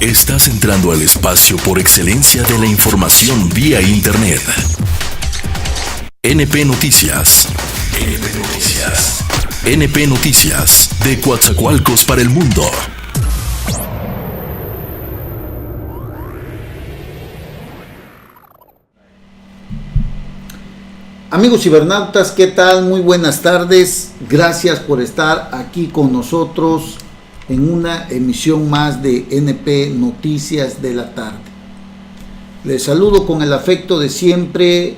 Estás entrando al espacio por excelencia de la información vía Internet. NP Noticias. NP Noticias. NP Noticias, de Coatzacoalcos para el mundo. Amigos cibernautas, ¿qué tal? Muy buenas tardes. Gracias por estar aquí con nosotros en una emisión más de NP Noticias de la tarde. Les saludo con el afecto de siempre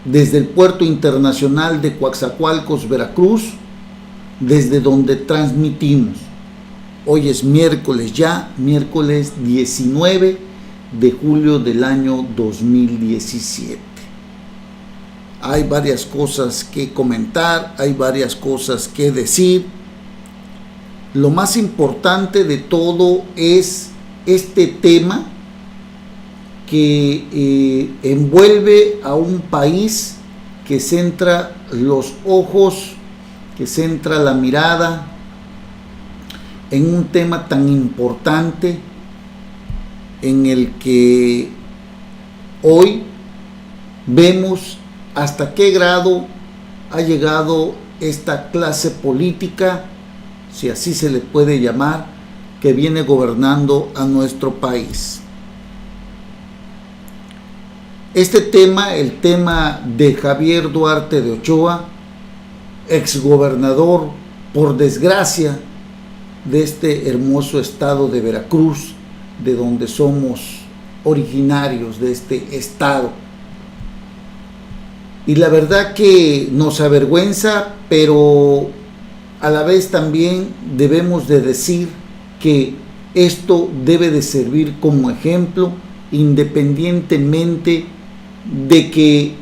desde el Puerto Internacional de Coatzacoalcos, Veracruz, desde donde transmitimos. Hoy es miércoles 19 de julio del año 2017. Hay varias cosas que comentar, hay varias cosas que decir. Lo más importante de todo es este tema que envuelve a un país, que centra los ojos, que centra la mirada en un tema tan importante en el que hoy vemos hasta qué grado ha llegado esta clase política, si así se le puede llamar, que viene gobernando a nuestro país. Este tema, el tema de Javier Duarte de Ochoa, exgobernador, por desgracia, de este hermoso estado de Veracruz, de donde somos originarios de este estado. Y la verdad que nos avergüenza, pero a la vez también debemos de decir que esto debe de servir como ejemplo, independientemente de que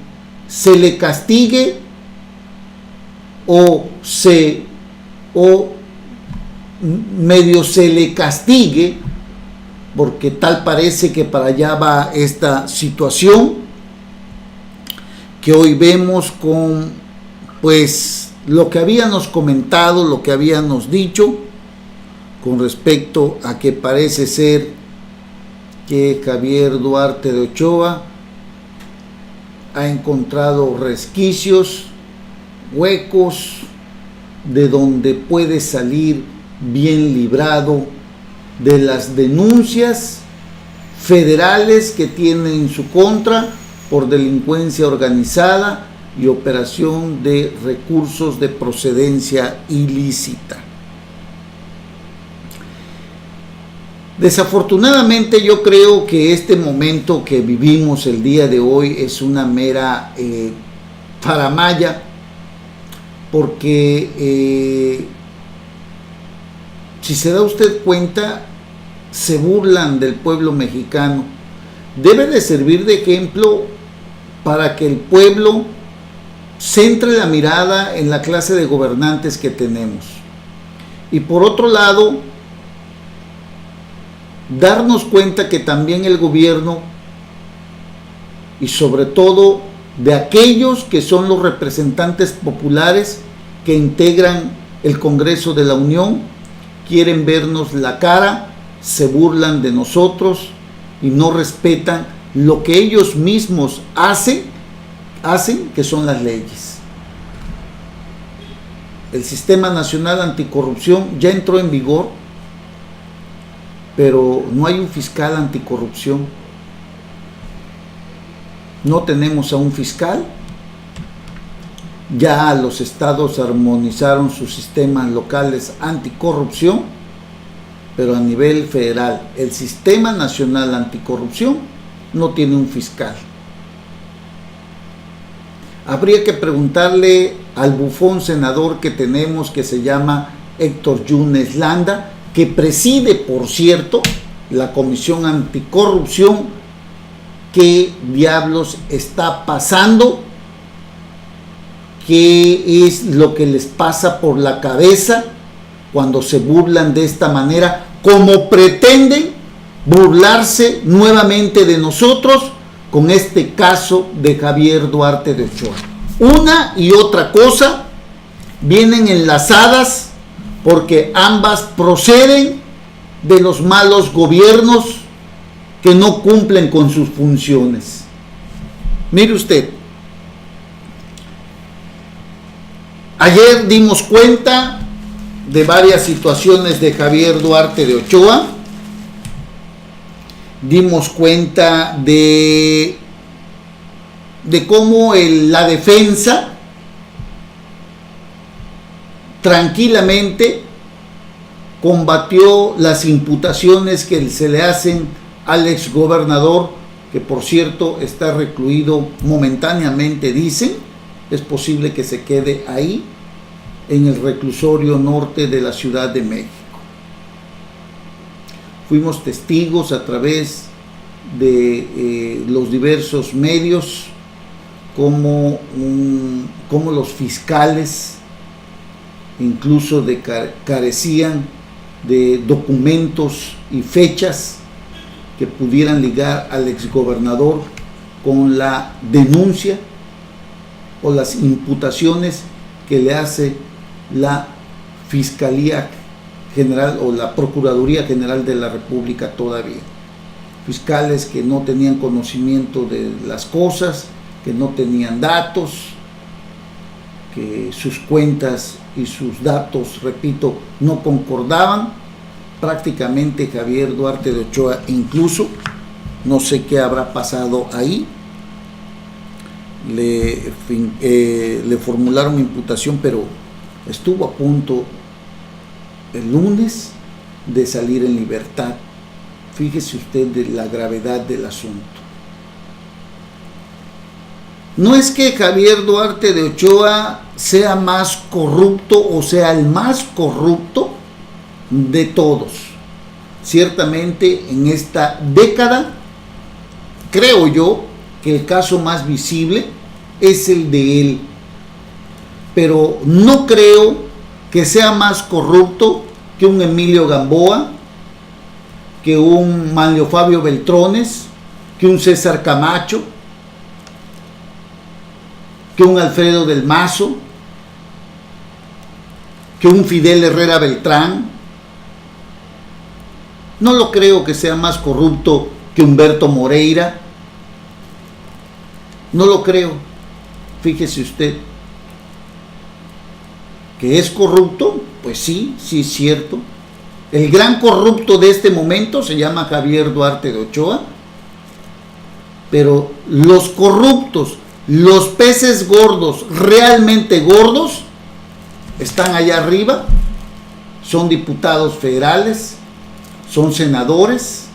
se le castigue o medio se le castigue, porque tal parece que para allá va esta situación que hoy vemos con, pues, lo que habíamos comentado, lo que habíamos dicho con respecto a que parece ser que Javier Duarte de Ochoa ha encontrado resquicios, huecos, de donde puede salir bien librado de las denuncias federales que tiene en su contra por delincuencia organizada y operación de recursos de procedencia ilícita. Desafortunadamente, yo creo que este momento que vivimos el día de hoy es una mera faramalla, porque si se da usted cuenta, se burlan del pueblo mexicano. Debe de servir de ejemplo para que el pueblo centre la mirada en la clase de gobernantes que tenemos. Y por otro lado, darnos cuenta que también el gobierno, y sobre todo de aquellos que son los representantes populares que integran el Congreso de la Unión, quieren vernos la cara, se burlan de nosotros y no respetan lo que ellos mismos hacen, que son las leyes. El Sistema Nacional Anticorrupción ya entró en vigor, pero no hay un fiscal anticorrupción. No tenemos a un fiscal. Ya los estados armonizaron sus sistemas locales anticorrupción, pero a nivel federal, el Sistema Nacional Anticorrupción no tiene un fiscal. Habría que preguntarle al bufón senador que tenemos, que se llama Héctor Yunes Landa, que preside, por cierto, la Comisión Anticorrupción, qué diablos está pasando, qué es lo que les pasa por la cabeza cuando se burlan de esta manera, como pretenden burlarse nuevamente de nosotros con este caso de Javier Duarte de Ochoa. Una y otra cosa vienen enlazadas porque ambas proceden de los malos gobiernos que no cumplen con sus funciones. Mire usted, ayer dimos cuenta de varias situaciones de Javier Duarte de Ochoa, dimos cuenta de cómo la defensa tranquilamente combatió las imputaciones que se le hacen al exgobernador, que por cierto está recluido momentáneamente, dicen. Es posible que se quede ahí, en el reclusorio norte de la Ciudad de México. Fuimos testigos a través de los diversos medios como los fiscales incluso carecían de documentos y fechas que pudieran ligar al exgobernador con la denuncia o las imputaciones que le hace la Fiscalía General o la Procuraduría General de la República todavía. Fiscales que no tenían conocimiento de las cosas, que no tenían datos, que sus cuentas y sus datos, repito, no concordaban. Prácticamente Javier Duarte de Ochoa, incluso, no sé qué habrá pasado ahí, le formularon imputación, pero estuvo a punto el lunes de salir en libertad. Fíjese usted de la gravedad del asunto. No es que Javier Duarte de Ochoa sea más corrupto o sea el más corrupto de todos. Ciertamente en esta década, creo yo que el caso más visible es el de él, pero no creo que sea más corrupto que un Emilio Gamboa, que un Manlio Fabio Beltrones, que un César Camacho, que un Alfredo del Mazo, que un Fidel Herrera Beltrán. No lo creo que sea más corrupto que Humberto Moreira. No lo creo. Fíjese usted. ¿Que es corrupto? Pues sí, sí es cierto. El gran corrupto de este momento se llama Javier Duarte de Ochoa. Pero los corruptos, los peces gordos, realmente gordos, están allá arriba. Son diputados federales, son senadores,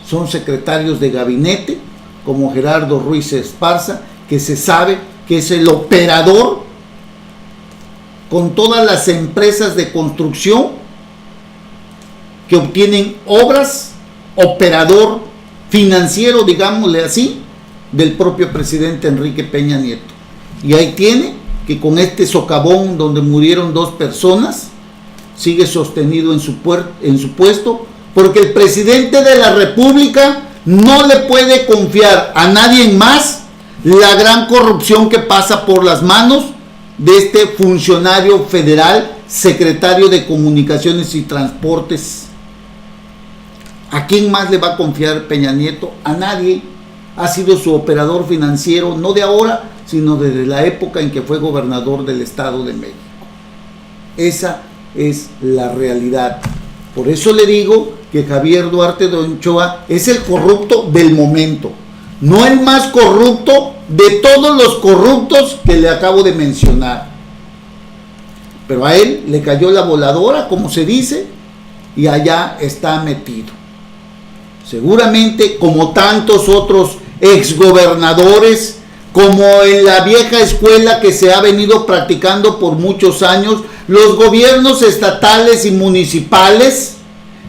son secretarios de gabinete, como Gerardo Ruiz Esparza, que se sabe que es el operador con todas las empresas de construcción que obtienen obras, operador financiero, digámosle así, del propio presidente Enrique Peña Nieto. Y ahí tiene que con este socavón donde murieron 2 personas, sigue sostenido en su puesto, porque el presidente de la República no le puede confiar a nadie más la gran corrupción que pasa por las manos de este funcionario federal, secretario de Comunicaciones y Transportes. ¿A quién más le va a confiar Peña Nieto? A nadie. Ha sido su operador financiero, no de ahora, sino desde la época en que fue gobernador del Estado de México. Esa es la realidad. Por eso le digo que Javier Duarte de Ochoa es el corrupto del momento, no el más corrupto de todos los corruptos que le acabo de mencionar. Pero a él le cayó la voladora, como se dice, y allá está metido. Seguramente, como tantos otros exgobernadores, como en la vieja escuela que se ha venido practicando por muchos años, los gobiernos estatales y municipales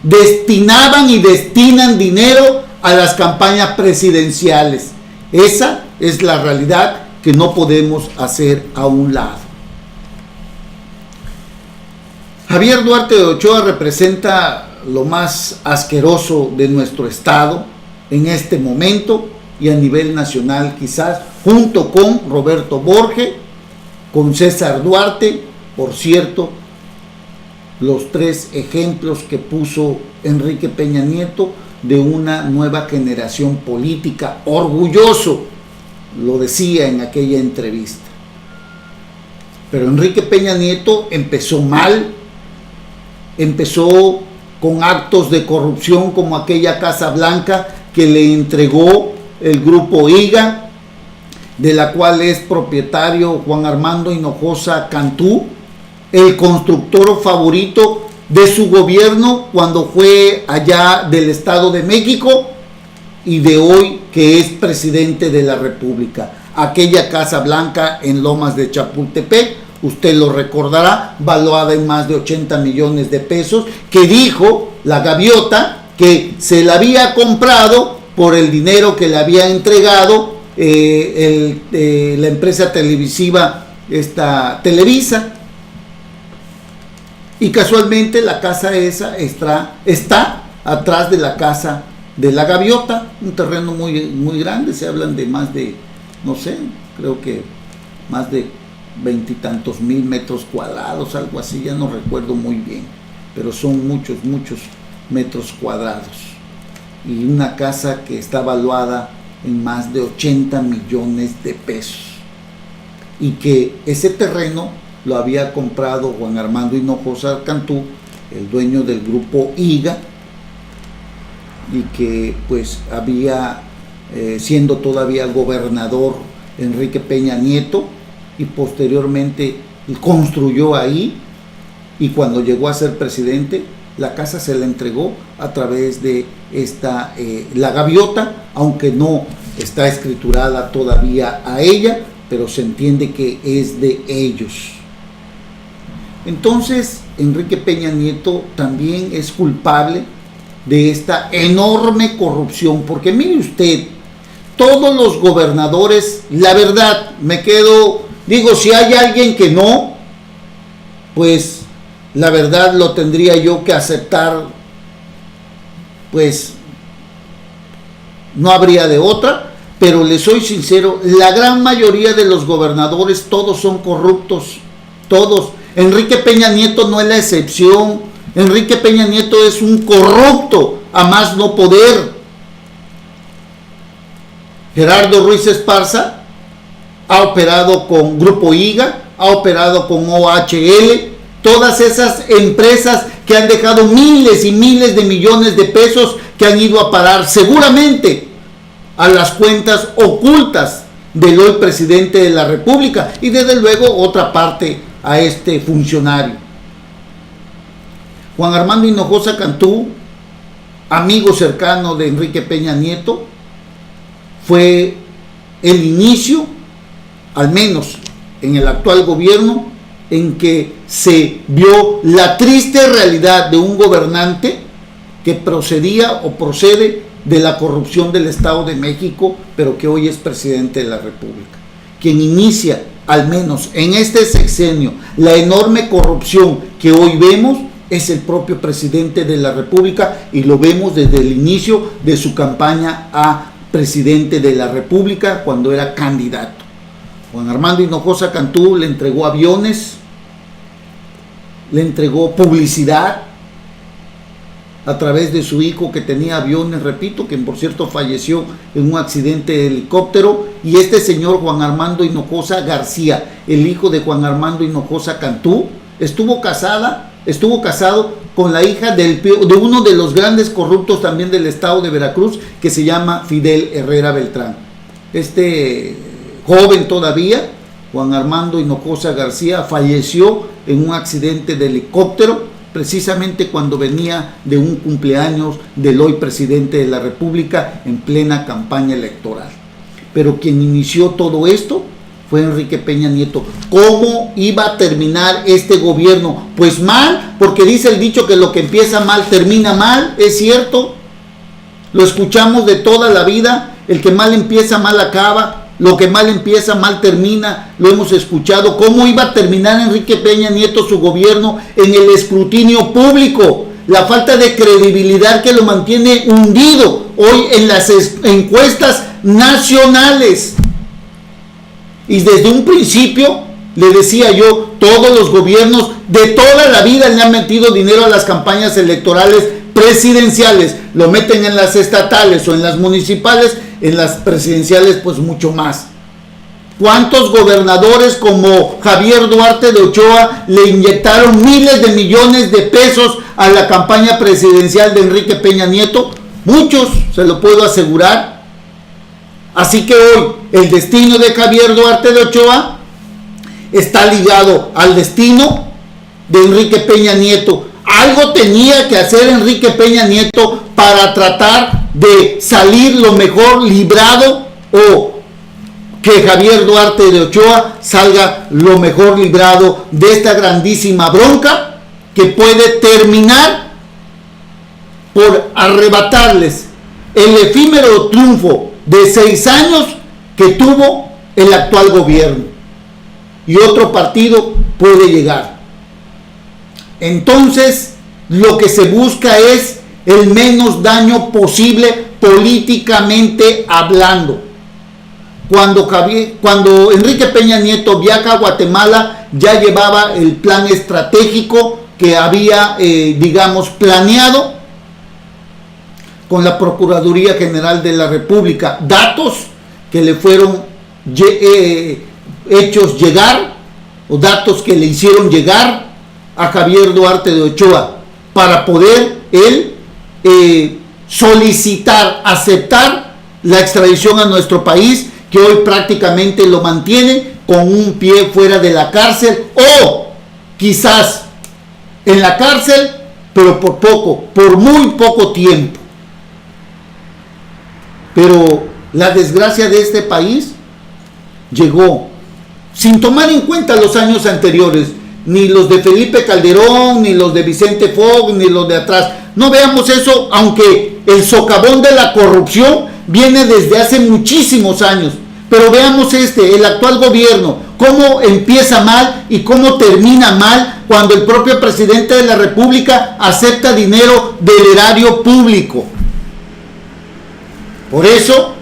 destinaban y destinan dinero a las campañas presidenciales. Esa es la realidad que no podemos hacer a un lado. Javier Duarte de Ochoa representa lo más asqueroso de nuestro estado en este momento y a nivel nacional, quizás, junto con Roberto Borge, con César Duarte, por cierto, los 3 ejemplos que puso Enrique Peña Nieto de una nueva generación política. Orgulloso, lo decía en aquella entrevista. Pero Enrique Peña Nieto empezó mal, empezó con actos de corrupción como aquella Casa Blanca que le entregó el grupo IGA, de la cual es propietario Juan Armando Hinojosa Cantú, el constructor favorito de su gobierno cuando fue allá del Estado de México y de hoy que es presidente de la República. Aquella Casa Blanca en Lomas de Chapultepec, usted lo recordará, valuada en más de 80 millones de pesos, que dijo la gaviota que se la había comprado por el dinero que le había entregado la empresa televisiva Televisa. Y casualmente la casa esa está atrás de la casa de la gaviota, un terreno muy grande. Se hablan de más de, no sé, creo que más de 20 y tantos mil metros cuadrados, algo así, ya no recuerdo muy bien, pero son muchos metros cuadrados, y una casa que está valuada en más de 80 millones de pesos, y que ese terreno lo había comprado Juan Armando Hinojosa Cantú, el dueño del grupo IGA, y que pues había, siendo todavía gobernador Enrique Peña Nieto, y posteriormente construyó ahí, y cuando llegó a ser presidente, la casa se la entregó a través de la gaviota, aunque no está escriturada todavía a ella, pero se entiende que es de ellos. Entonces, Enrique Peña Nieto también es culpable de esta enorme corrupción, porque mire usted, todos los gobernadores, la verdad, digo, si hay alguien que no, pues la verdad lo tendría yo que aceptar, pues no habría de otra, pero le soy sincero, la gran mayoría de los gobernadores, todos son corruptos, todos. Enrique Peña Nieto no es la excepción. Enrique Peña Nieto es un corrupto a más no poder. Gerardo Ruiz Esparza ha operado con Grupo IGA, ha operado con OHL, todas esas empresas que han dejado miles y miles de millones de pesos que han ido a parar seguramente a las cuentas ocultas del hoy presidente de la República, y desde luego otra parte a este funcionario. Juan Armando Hinojosa Cantú, amigo cercano de Enrique Peña Nieto, fue el inicio, al menos en el actual gobierno, en que se vio la triste realidad de un gobernante que procedía o procede de la corrupción del Estado de México, pero que hoy es presidente de la República. Quien inicia, al menos en este sexenio, la enorme corrupción que hoy vemos es el propio presidente de la República, y lo vemos desde el inicio de su campaña a presidente de la República cuando era candidato. Juan Armando Hinojosa Cantú le entregó aviones, le entregó publicidad a través de su hijo que tenía aviones, repito, que por cierto falleció en un accidente de helicóptero, y este señor Juan Armando Hinojosa García, el hijo de Juan Armando Hinojosa Cantú, estuvo casado con la hija de uno de los grandes corruptos también del estado de Veracruz, que se llama Fidel Herrera Beltrán. Este joven todavía, Juan Armando Hinojosa García, falleció en un accidente de helicóptero, precisamente cuando venía de un cumpleaños del hoy presidente de la República en plena campaña electoral. Pero quien inició todo esto fue Enrique Peña Nieto. ¿Cómo iba a terminar este gobierno? Pues mal, porque dice el dicho que lo que empieza mal termina mal. Es cierto, lo escuchamos de toda la vida, el que mal empieza mal acaba, lo que mal empieza mal termina, lo hemos escuchado. ¿Cómo iba a terminar Enrique Peña Nieto su gobierno? En el escrutinio público, la falta de credibilidad que lo mantiene hundido hoy en las encuestas nacionales. Y desde un principio Le decía yo, todos los gobiernos de toda la vida le han metido dinero a las campañas electorales presidenciales. Lo meten en las estatales o en las municipales, en las presidenciales pues mucho más. ¿Cuántos gobernadores como Javier Duarte de Ochoa le inyectaron miles de millones de pesos a la campaña presidencial de Enrique Peña Nieto? Muchos, se lo puedo asegurar. Así que hoy el destino de Javier Duarte de Ochoa está ligado al destino de Enrique Peña Nieto. Algo tenía que hacer Enrique Peña Nieto para tratar de salir lo mejor librado, o que Javier Duarte de Ochoa salga lo mejor librado de esta grandísima bronca que puede terminar por arrebatarles el efímero triunfo de 6 años que tuvo el actual gobierno, y otro partido puede llegar. Entonces, lo que se busca es el menos daño posible políticamente hablando. Cuando Enrique Peña Nieto viaja a Guatemala, ya llevaba el plan estratégico que había, planeado con la Procuraduría General de la República. Datos que le fueron hechos llegar, o datos que le hicieron llegar a Javier Duarte de Ochoa para poder él solicitar, aceptar la extradición a nuestro país, que hoy prácticamente lo mantiene con un pie fuera de la cárcel, o quizás en la cárcel, pero por muy poco tiempo. Pero la desgracia de este país llegó sin tomar en cuenta los años anteriores, ni los de Felipe Calderón, ni los de Vicente Fox, ni los de atrás. No veamos eso, aunque el socavón de la corrupción viene desde hace muchísimos años. Pero veamos el actual gobierno, cómo empieza mal y cómo termina mal cuando el propio presidente de la República acepta dinero del erario público. Por eso,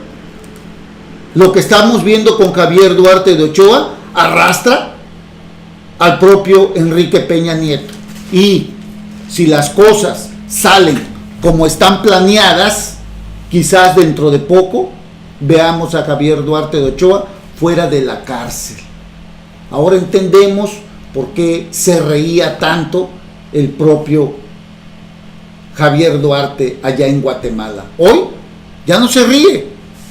lo que estamos viendo con Javier Duarte de Ochoa arrastra al propio Enrique Peña Nieto. Y si las cosas salen como están planeadas, quizás dentro de poco veamos a Javier Duarte de Ochoa fuera de la cárcel. Ahora entendemos por qué se reía tanto el propio Javier Duarte allá en Guatemala. Hoy ya no se ríe,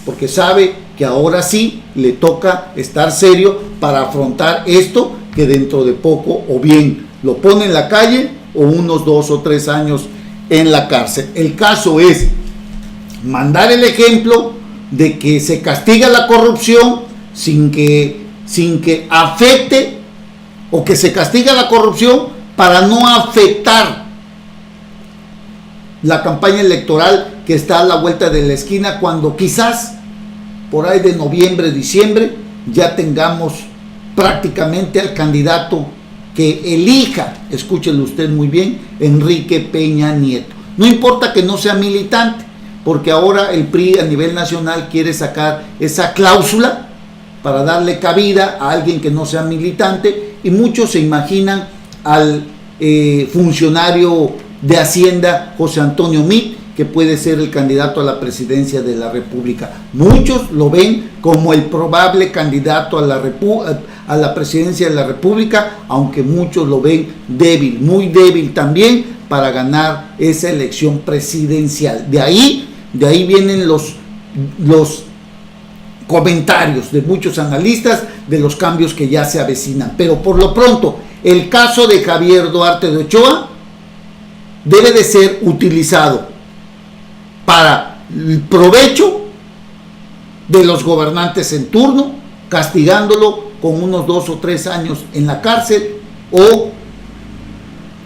porque sabe que ahora sí le toca estar serio para afrontar esto, que dentro de poco o bien lo pone en la calle o unos 2 o 3 años en la cárcel. El caso es mandar el ejemplo de que se castiga la corrupción sin que afecte, o que se castiga la corrupción para no afectar la campaña electoral que está a la vuelta de la esquina, cuando quizás por ahí de noviembre, diciembre, ya tengamos prácticamente al candidato que elija, escúchelo usted muy bien, Enrique Peña Nieto. No importa que no sea militante, porque ahora el PRI a nivel nacional quiere sacar esa cláusula para darle cabida a alguien que no sea militante, y muchos se imaginan al funcionario de Hacienda José Antonio Meade, que puede ser el candidato a la presidencia de la República. Muchos lo ven como el probable candidato a la presidencia de la República, aunque muchos lo ven débil, muy débil también para ganar esa elección presidencial. De ahí vienen los comentarios de muchos analistas de los cambios que ya se avecinan. Pero por lo pronto, el caso de Javier Duarte de Ochoa debe de ser utilizado para el provecho de los gobernantes en turno, castigándolo con unos 2 o 3 años en la cárcel, o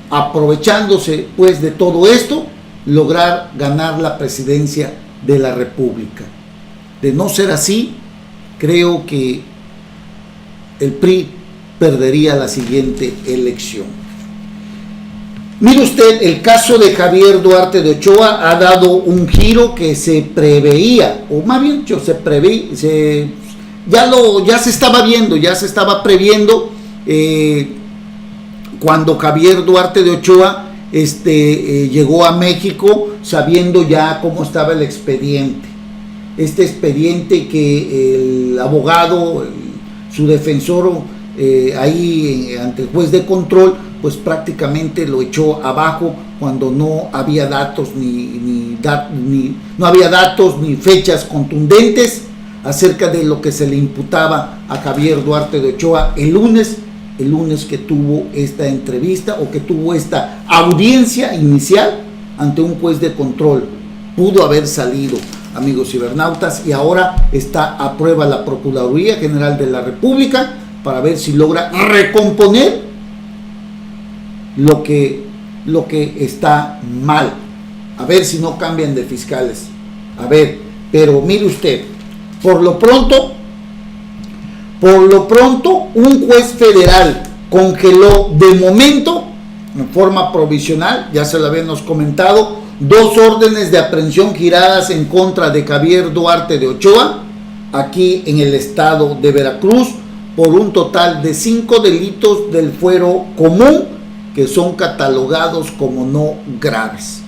aprovechándose pues de todo esto, lograr ganar la presidencia de la República. De no ser así, creo que el PRI perdería la siguiente elección. Mire usted, el caso de Javier Duarte de Ochoa ha dado un giro que se preveía, o más bien dicho, ya se estaba viendo, ya se estaba previendo, cuando Javier Duarte de Ochoa llegó a México sabiendo ya cómo estaba el expediente. Este expediente que el abogado, su defensor, ahí ante el juez de control, pues prácticamente lo echó abajo cuando no había datos no había datos ni fechas contundentes acerca de lo que se le imputaba a Javier Duarte de Ochoa el lunes que tuvo esta entrevista o que tuvo esta audiencia inicial ante un juez de control. Pudo haber salido, amigos cibernautas, y ahora está a prueba la Procuraduría General de la República para ver si logra recomponer lo que está mal, a ver si no cambian de fiscales, a ver. Pero mire usted, por lo pronto un juez federal congeló de momento, en forma provisional, ya se lo habíamos comentado, 2 órdenes de aprehensión giradas en contra de Javier Duarte de Ochoa, aquí en el estado de Veracruz, por un total de 5 delitos del fuero común que son catalogados como no graves.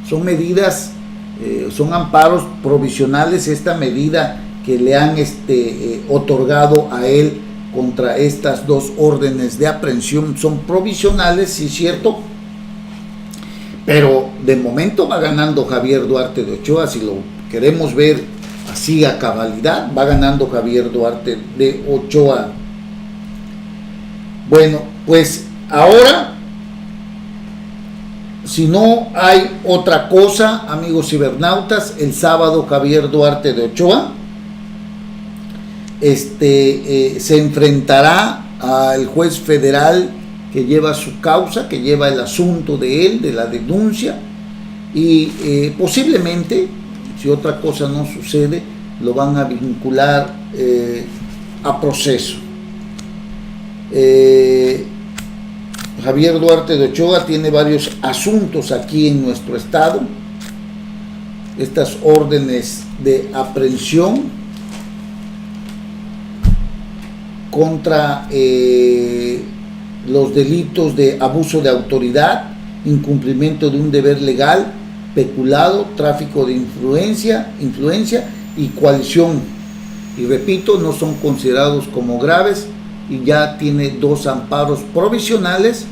Son medidas, son amparos provisionales, esta medida que le han otorgado a él contra estas 2 órdenes de aprehensión son provisionales, sí es cierto, pero de momento va ganando Javier Duarte de Ochoa. Si lo queremos ver así a cabalidad, va ganando Javier Duarte de Ochoa. Bueno, pues ahora, si no hay otra cosa, amigos cibernautas, el sábado Javier Duarte de Ochoa se enfrentará al juez federal que lleva su causa, que lleva el asunto de él, de la denuncia, y posiblemente, si otra cosa no sucede, lo van a vincular a proceso. Javier Duarte de Ochoa tiene varios asuntos aquí en nuestro estado. Estas órdenes de aprehensión contra los delitos de abuso de autoridad, incumplimiento de un deber legal, peculado, tráfico de influencia y coalición. Y repito, no son considerados como graves, y ya tiene 2 amparos provisionales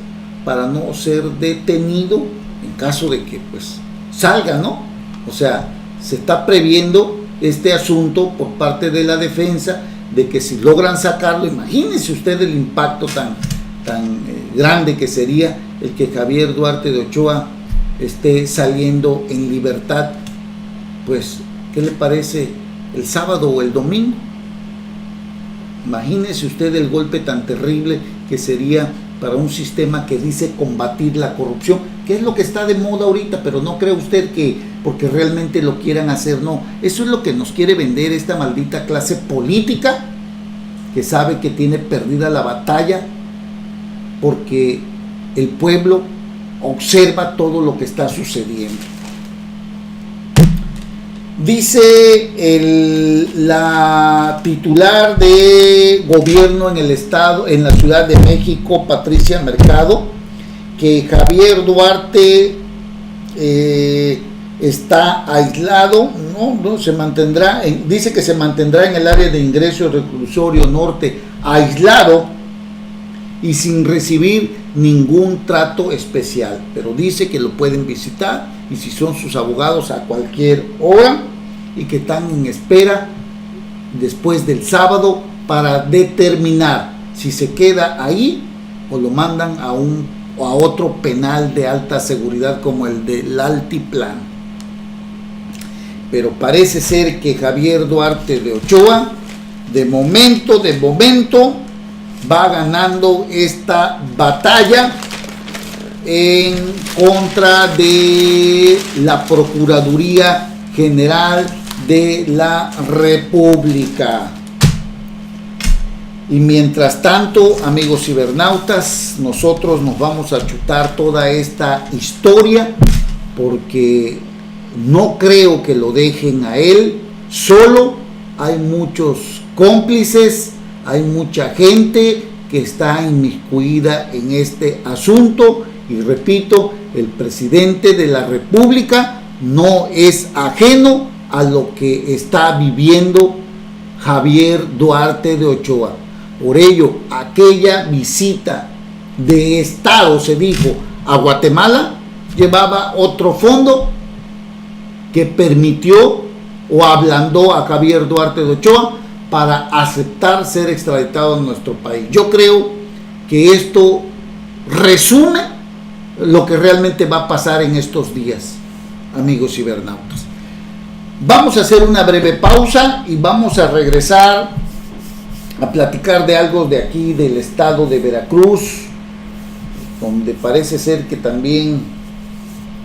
para no ser detenido en caso de que pues salga, ¿no? O sea, se está previendo este asunto por parte de la defensa, de que si logran sacarlo, imagínense usted el impacto tan grande que sería el que Javier Duarte de Ochoa esté saliendo en libertad. Pues, ¿qué le parece el sábado o el domingo? Imagínese usted el golpe tan terrible que sería para un sistema que dice combatir la corrupción, que es lo que está de moda ahorita, pero no cree usted que porque realmente lo quieran hacer, no. Eso es lo que nos quiere vender esta maldita clase política, que sabe que tiene perdida la batalla, porque el pueblo observa todo lo que está sucediendo. Dice la titular de gobierno en el estado, en la Ciudad de México, Patricia Mercado, que Javier Duarte está aislado, no se mantendrá, dice que se mantendrá en el área de ingreso reclusorio norte, aislado y sin recibir ningún trato especial, pero dice que lo pueden visitar, y si son sus abogados, a cualquier hora, y que están en espera después del sábado para determinar si se queda ahí o lo mandan a otro penal de alta seguridad como el del Altiplano. Pero parece ser que Javier Duarte de Ochoa de momento va ganando esta batalla en contra de la Procuraduría General de la República. Y mientras tanto, amigos cibernautas, nosotros nos vamos a chutar toda esta historia, porque no creo que lo dejen a él solo. Hay muchos cómplices, hay mucha gente que está inmiscuida en este asunto. Y repito, el presidente de la República no es ajeno a lo que está viviendo Javier Duarte de Ochoa. Por ello, aquella visita de Estado, se dijo, a Guatemala, llevaba otro fondo que permitió o ablandó a Javier Duarte de Ochoa para aceptar ser extraditado en nuestro país. Yo creo que esto resume lo que realmente va a pasar en estos días, amigos cibernautas. Vamos a hacer una breve pausa y vamos a regresar a platicar de algo de aquí, del estado de Veracruz, donde parece ser que también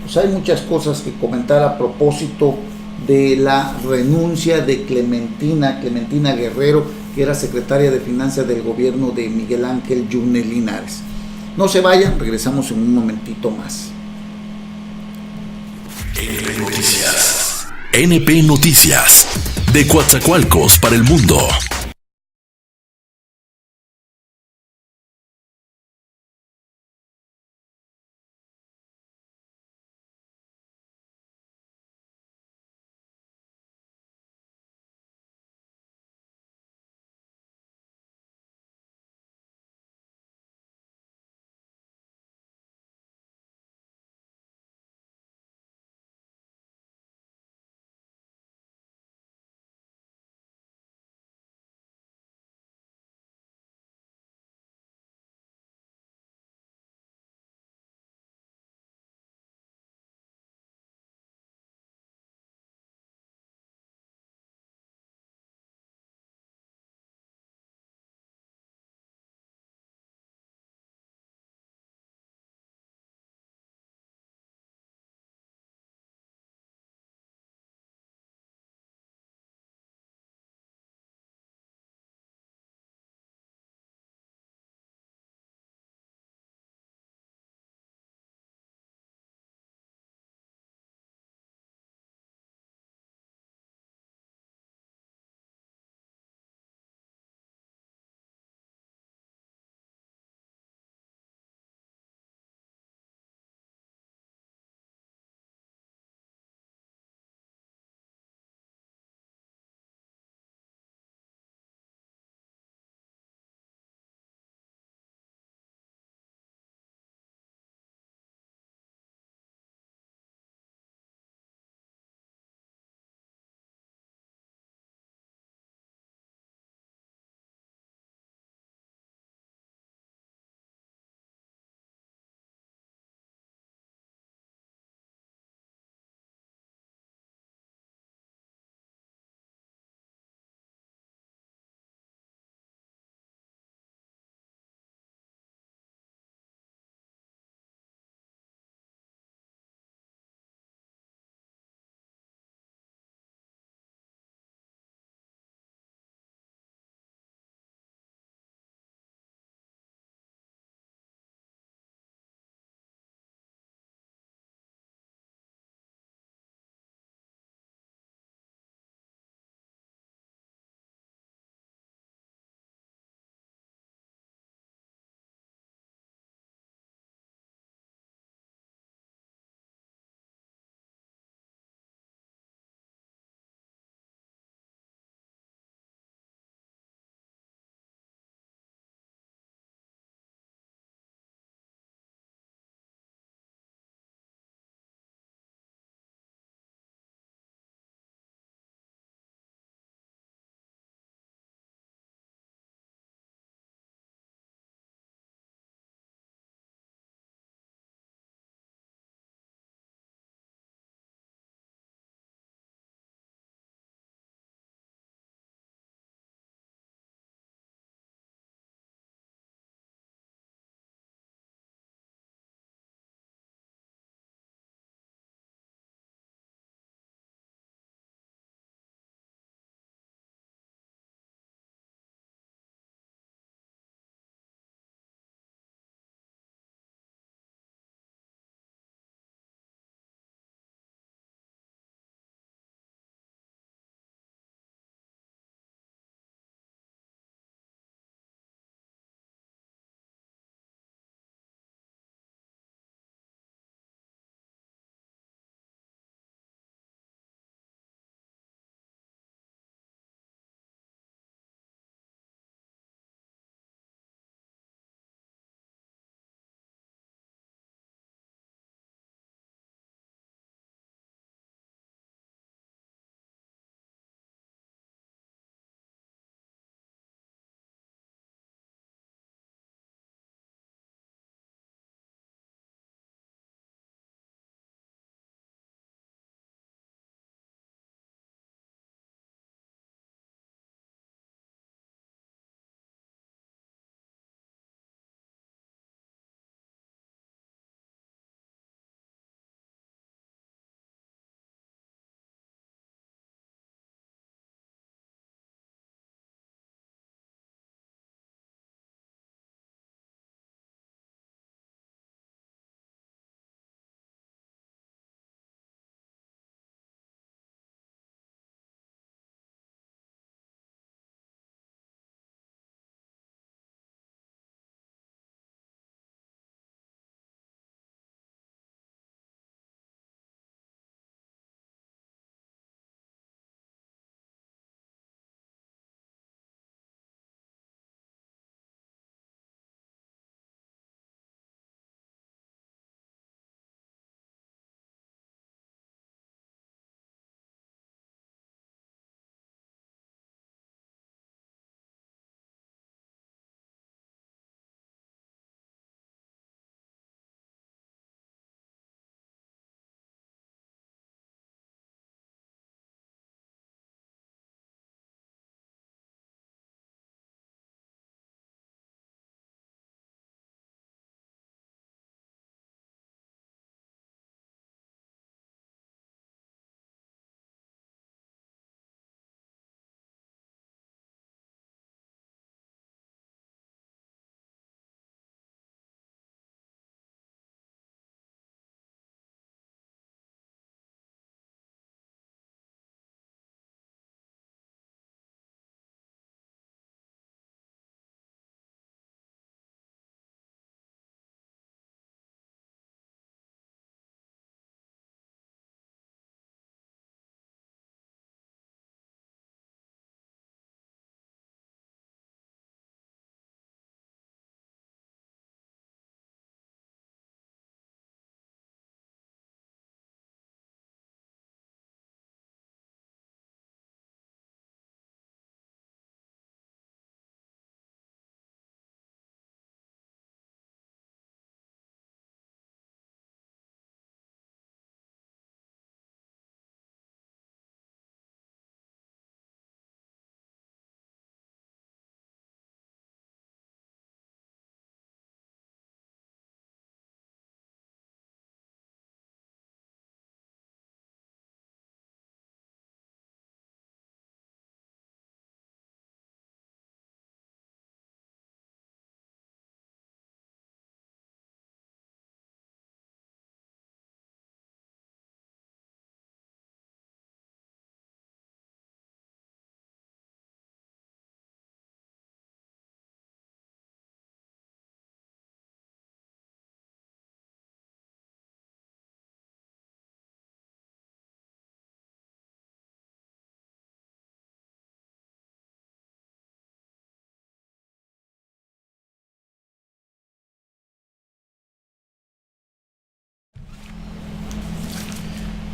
pues hay muchas cosas que comentar a propósito de la renuncia de Clementina Guerrero, que era secretaria de Finanzas del gobierno de Miguel Ángel Yunes Linares. No se vayan, regresamos en un momentito más. NP Noticias. NP Noticias. De Coatzacoalcos para el mundo.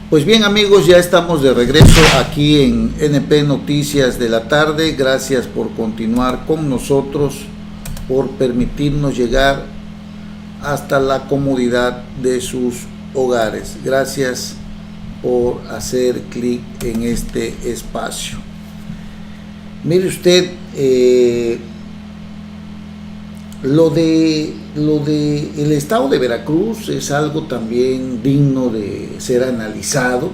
Pues bien, amigos, ya estamos de regreso aquí en NP Noticias de la tarde. Gracias por continuar con nosotros, por permitirnos llegar hasta la comodidad de sus hogares. Gracias por hacer clic en este espacio. Mire usted, lo de el estado de Veracruz es algo también digno de ser analizado,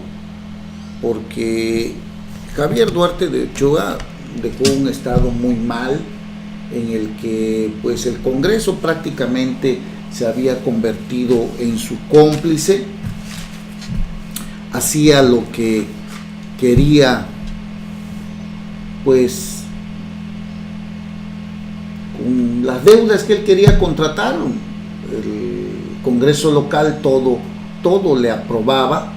porque Javier Duarte de Ochoa dejó un estado muy mal, en el que pues el Congreso prácticamente se había convertido en su cómplice, hacía lo que quería, pues con las deudas que él quería contratar. El Congreso local todo le aprobaba,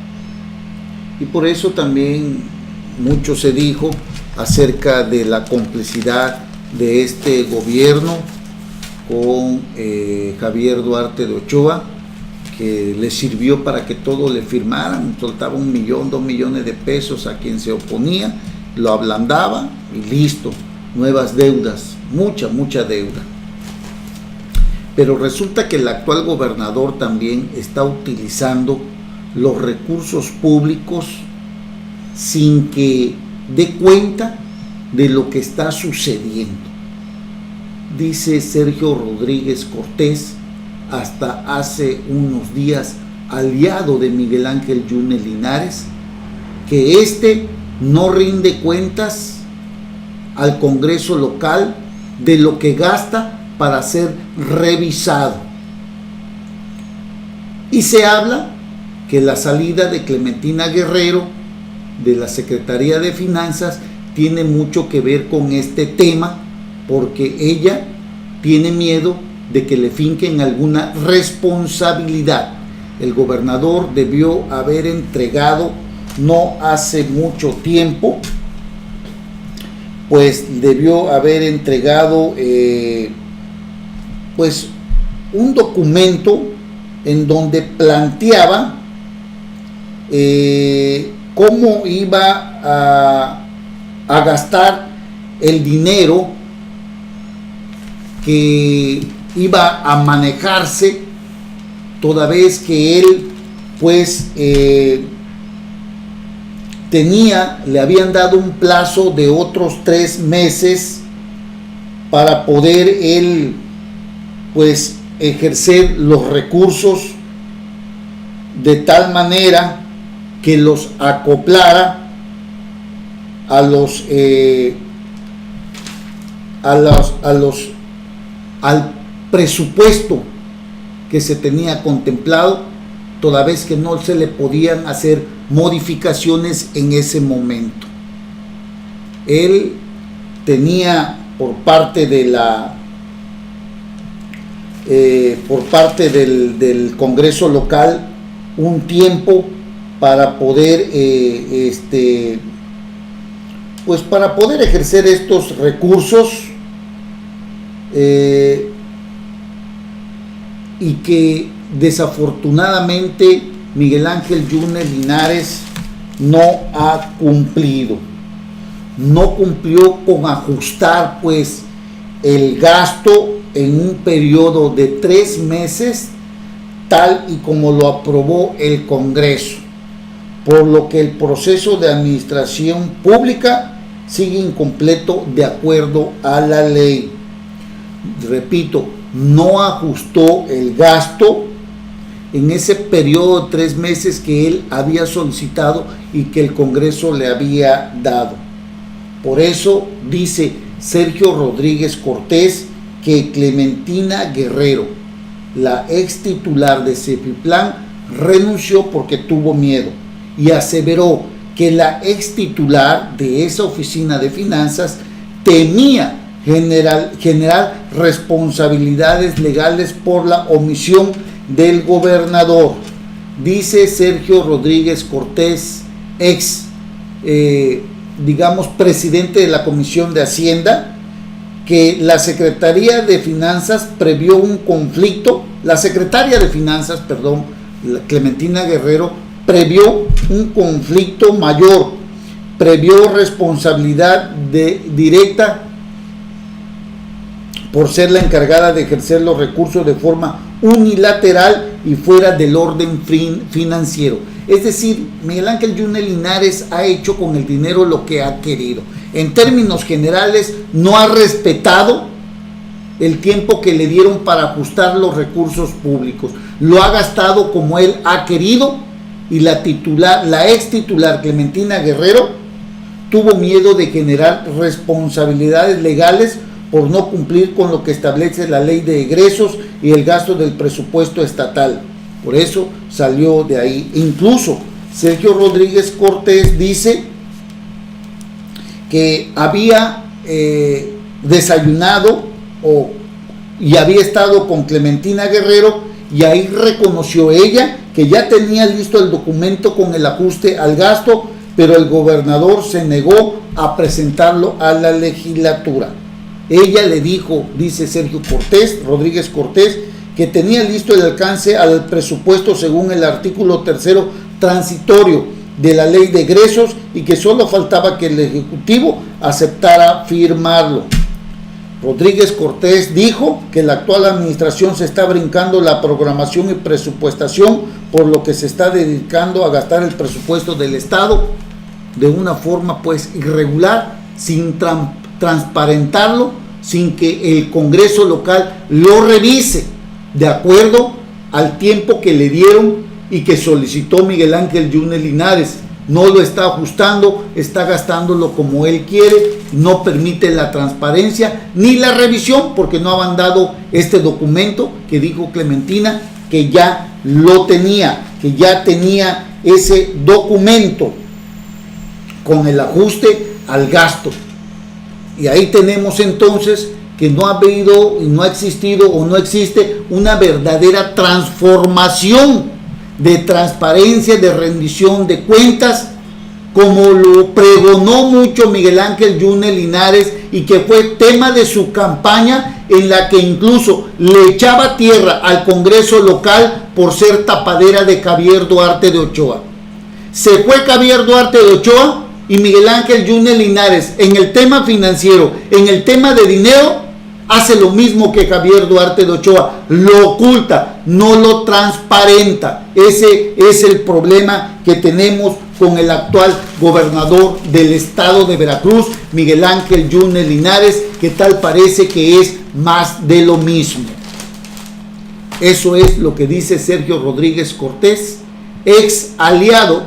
y por eso también mucho se dijo acerca de la complicidad de este gobierno con Javier Duarte de Ochoa, que le sirvió para que todo le firmaran. Soltaba 1 millón, 2 millones de pesos a quien se oponía, lo ablandaba y listo, nuevas deudas, mucha deuda. Pero resulta que el actual gobernador también está utilizando los recursos públicos sin que dé cuenta de lo que está sucediendo. Dice Sergio Rodríguez Cortés, hasta hace unos días aliado de Miguel Ángel Yunes Linares, que este no rinde cuentas al Congreso local de lo que gasta para ser revisado. Y se habla que la salida de Clementina Guerrero de la Secretaría de Finanzas tiene mucho que ver con este tema, porque ella tiene miedo de que le finquen alguna responsabilidad. El gobernador debió haber entregado no hace mucho tiempo, pues debió haber entregado pues un documento en donde planteaba cómo iba a gastar el dinero que iba a manejarse, toda vez que él pues le habían dado un plazo de otros 3 meses para poder él pues ejercer los recursos de tal manera que los acoplara al presupuesto que se tenía contemplado, toda vez que no se le podían hacer modificaciones en ese momento. Él tenía por parte de del Congreso local un tiempo para poder pues para poder ejercer estos recursos, y que desafortunadamente Miguel Ángel Yunes Linares no ha cumplido. No cumplió con ajustar pues el gasto en un periodo de 3 meses, tal y como lo aprobó el Congreso, por lo que el proceso de administración pública sigue incompleto de acuerdo a la ley. Repito, no ajustó el gasto en ese periodo de 3 meses que él había solicitado y que el Congreso le había dado. Por eso dice Sergio Rodríguez Cortés que Clementina Guerrero, la ex titular de Cepiplan, renunció porque tuvo miedo, y aseveró que la ex titular de esa oficina de finanzas temía generar responsabilidades legales por la omisión del gobernador. Dice Sergio Rodríguez Cortés, ex presidente de la Comisión de Hacienda, que la Secretaría de Finanzas previó un conflicto, la secretaria de Finanzas, Clementina Guerrero, previó un conflicto mayor, previó responsabilidad directa por ser la encargada de ejercer los recursos de forma unilateral y fuera del orden financiero. Es decir, Miguel Ángel Yunes Linares ha hecho con el dinero lo que ha querido. En términos generales, no ha respetado el tiempo que le dieron para ajustar los recursos públicos. Lo ha gastado como él ha querido, y la ex titular Clementina Guerrero tuvo miedo de generar responsabilidades legales por no cumplir con lo que establece la ley de egresos y el gasto del presupuesto estatal. Por eso salió de ahí. Incluso Sergio Rodríguez Cortés dice que había desayunado y había estado con Clementina Guerrero, y ahí reconoció ella que ya tenía listo el documento con el ajuste al gasto, pero el gobernador se negó a presentarlo a la legislatura. Ella le dijo, dice Sergio Rodríguez Cortés, que tenía listo el alcance al presupuesto según el artículo 3º transitorio de la ley de egresos y que solo faltaba que el Ejecutivo aceptara firmarlo. Rodríguez Cortés dijo que la actual administración se está brincando la programación y presupuestación, por lo que se está dedicando a gastar el presupuesto del Estado de una forma pues irregular, sin transparentarlo, sin que el Congreso local lo revise de acuerdo al tiempo que le dieron y que solicitó Miguel Ángel Yunes Linares. No lo está ajustando, está gastándolo como él quiere, no permite la transparencia ni la revisión, porque no ha mandado este documento que dijo Clementina que ya lo tenía, que ya tenía ese documento con el ajuste al gasto. Y ahí tenemos entonces que no ha habido y no ha existido o no existe una verdadera transformación de transparencia, de rendición de cuentas, como lo pregonó mucho Miguel Ángel Yunes Linares, y que fue tema de su campaña, en la que incluso le echaba tierra al Congreso local por ser tapadera de Javier Duarte de Ochoa. Se fue Javier Duarte de Ochoa y Miguel Ángel Yunes Linares, en el tema financiero, en el tema de dinero, hace lo mismo que Javier Duarte de Ochoa, lo oculta, no lo transparenta. Ese es el problema que tenemos con el actual gobernador del estado de Veracruz, Miguel Ángel Yunes Linares, que tal parece que es más de lo mismo. Eso es lo que dice Sergio Rodríguez Cortés, ex aliado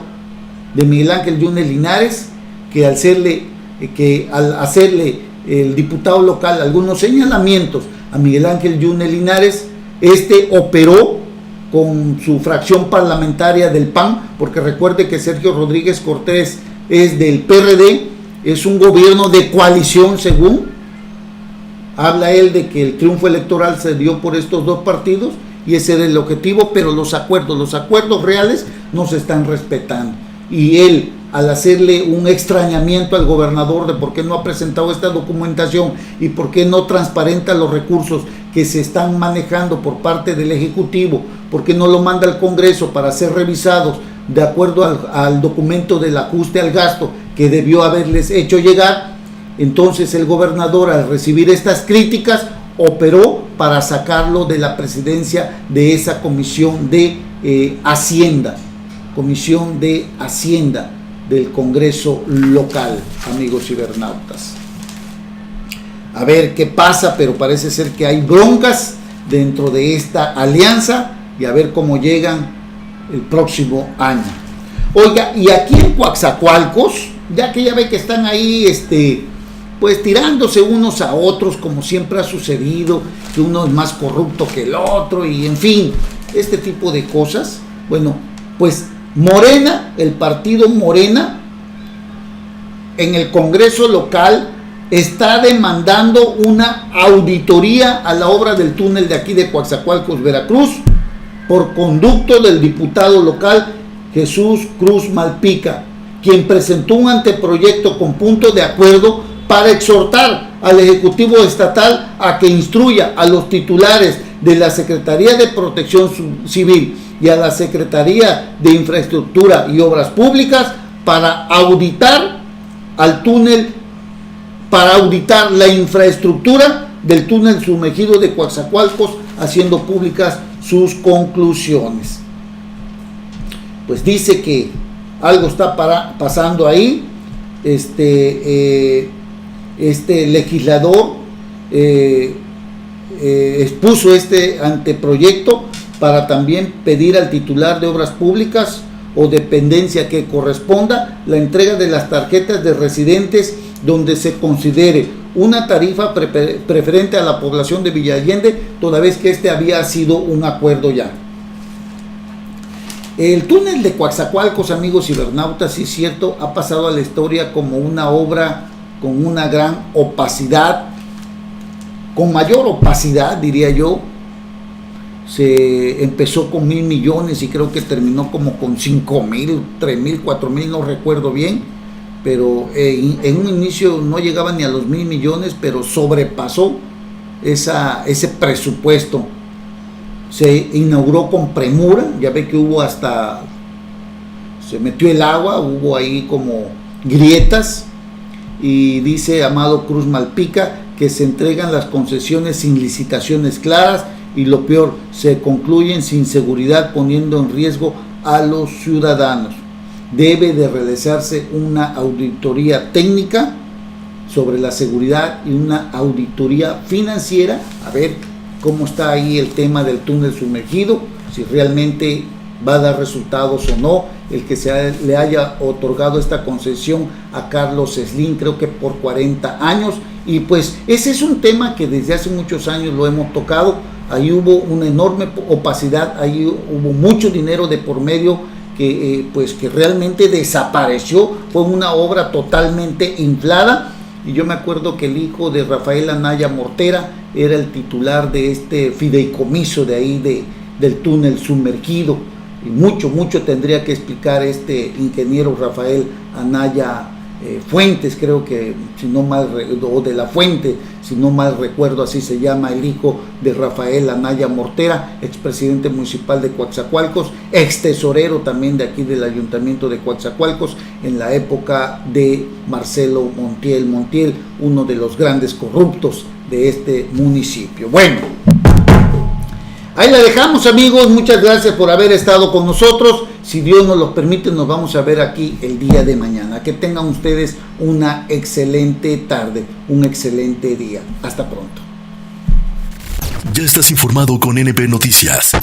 de Miguel Ángel Yunes Linares, que al hacerle el diputado local algunos señalamientos a Miguel Ángel Yunes Linares, operó con su fracción parlamentaria del PAN, porque recuerde que Sergio Rodríguez Cortés es del PRD, es un gobierno de coalición, según habla él, de que el triunfo electoral se dio por estos dos partidos y ese era el objetivo, pero los acuerdos reales no se están respetando. Y él, al hacerle un extrañamiento al gobernador de por qué no ha presentado esta documentación y por qué no transparenta los recursos que se están manejando por parte del Ejecutivo, por qué no lo manda al Congreso para ser revisados de acuerdo al documento del ajuste al gasto que debió haberles hecho llegar, entonces el gobernador, al recibir estas críticas, operó para sacarlo de la presidencia de esa comisión de Hacienda del Congreso local, amigos cibernautas. A ver qué pasa, pero parece ser que hay broncas dentro de esta alianza y a ver cómo llegan el próximo año. Oiga, y aquí en Coatzacoalcos, ya ve que están ahí pues tirándose unos a otros, como siempre ha sucedido, que uno es más corrupto que el otro, y en fin, este tipo de cosas. Bueno, pues Morena, el partido Morena, en el Congreso local está demandando una auditoría a la obra del túnel de aquí de Coatzacoalcos, Veracruz, por conducto del diputado local Jesús Cruz Malpica, quien presentó un anteproyecto con punto de acuerdo para exhortar al Ejecutivo Estatal a que instruya a los titulares de la Secretaría de Protección Civil y a la Secretaría de Infraestructura y Obras Públicas para auditar al túnel, para auditar la infraestructura del túnel sumergido de Coatzacoalcos, haciendo públicas sus conclusiones. Pues dice que algo está pasando ahí. Este legislador expuso este anteproyecto para también pedir al titular de Obras Públicas o dependencia que corresponda la entrega de las tarjetas de residentes donde se considere una tarifa preferente a la población de Villa Allende, toda vez que este había sido un acuerdo ya. El túnel de Coatzacoalcos, amigos cibernautas, sí es cierto, ha pasado a la historia como una obra con una gran opacidad, con mayor opacidad, diría yo. Se empezó con 1,000 millones y creo que terminó como con 5,000, 3,000, 4,000, no recuerdo bien, pero en un inicio no llegaba ni a los 1,000 millones, pero sobrepasó ese presupuesto. Se inauguró con premura, ya ve que hubo hasta, se metió el agua, hubo ahí como grietas, y dice Amado Cruz Malpica que se entregan las concesiones sin licitaciones claras y lo peor, se concluyen sin seguridad poniendo en riesgo a los ciudadanos. Debe de realizarse una auditoría técnica sobre la seguridad y una auditoría financiera, a ver cómo está ahí el tema del túnel sumergido, si realmente va a dar resultados o no, el que le haya otorgado esta concesión a Carlos Slim, creo que por 40 años, y pues ese es un tema que desde hace muchos años lo hemos tocado. Ahí hubo una enorme opacidad, ahí hubo mucho dinero de por medio que realmente desapareció, fue una obra totalmente inflada. Y yo me acuerdo que el hijo de Rafael Anaya Mortera era el titular de este fideicomiso de ahí del túnel sumergido, y mucho tendría que explicar este ingeniero Rafael Anaya Fuentes, creo que si no mal, o de la Fuente, si no mal recuerdo, así se llama el hijo de Rafael Anaya Mortera, expresidente municipal de Coatzacoalcos, ex tesorero también de aquí del ayuntamiento de Coatzacoalcos en la época de Marcelo Montiel, uno de los grandes corruptos de este municipio. Bueno, ahí la dejamos, amigos, muchas gracias por haber estado con nosotros. Si Dios nos lo permite, nos vamos a ver aquí el día de mañana. Que tengan ustedes una excelente tarde, un excelente día. Hasta pronto. Ya estás informado con NP Noticias.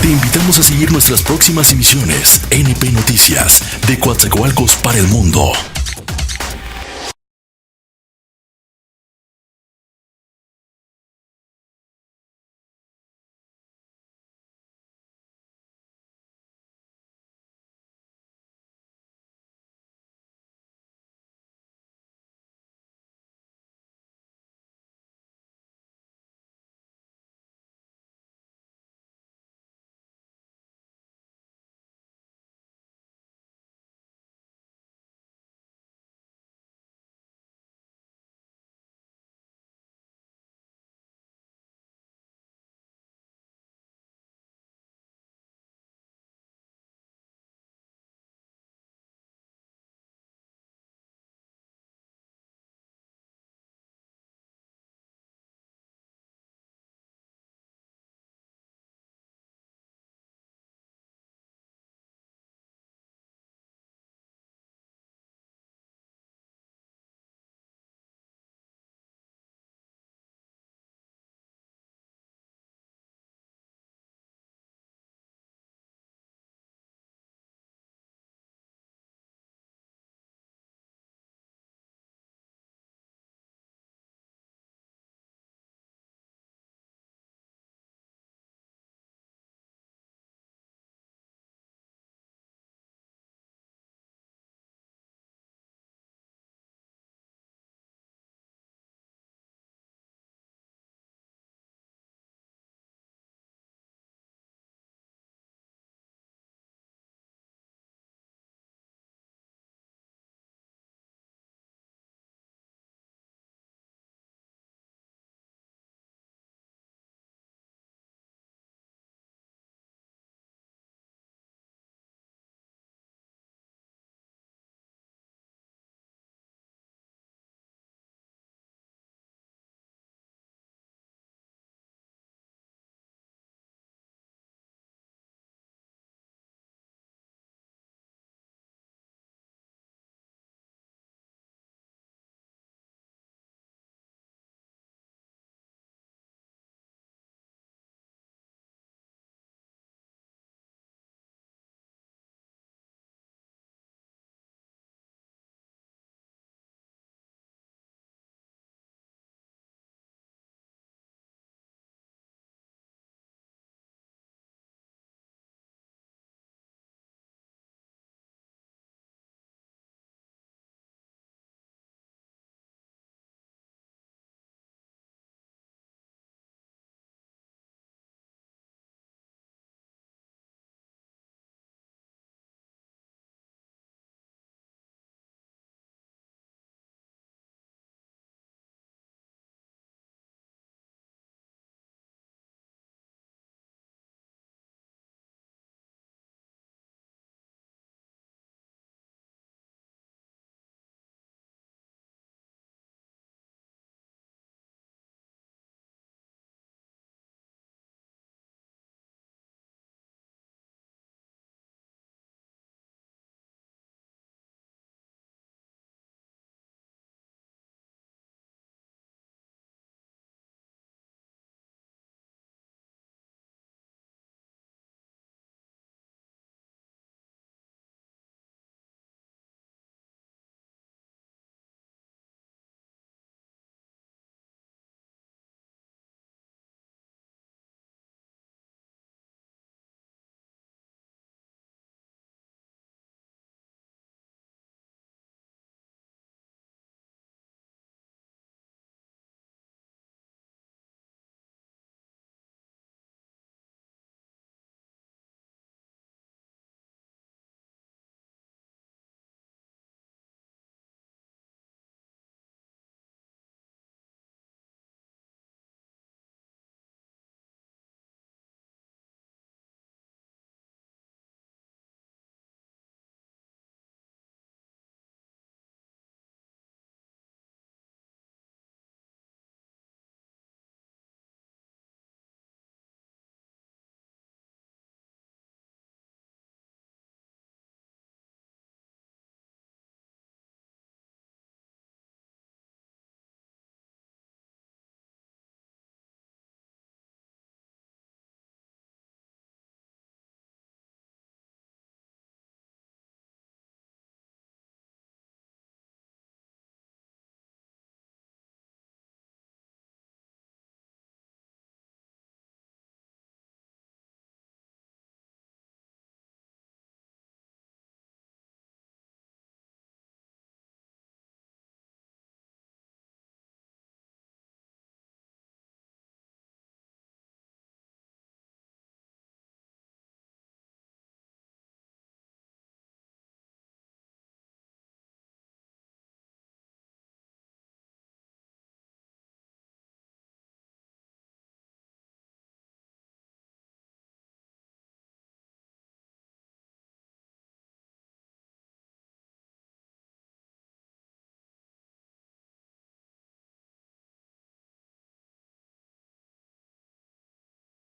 Te invitamos a seguir nuestras próximas emisiones. NP Noticias, de Coatzacoalcos para el mundo.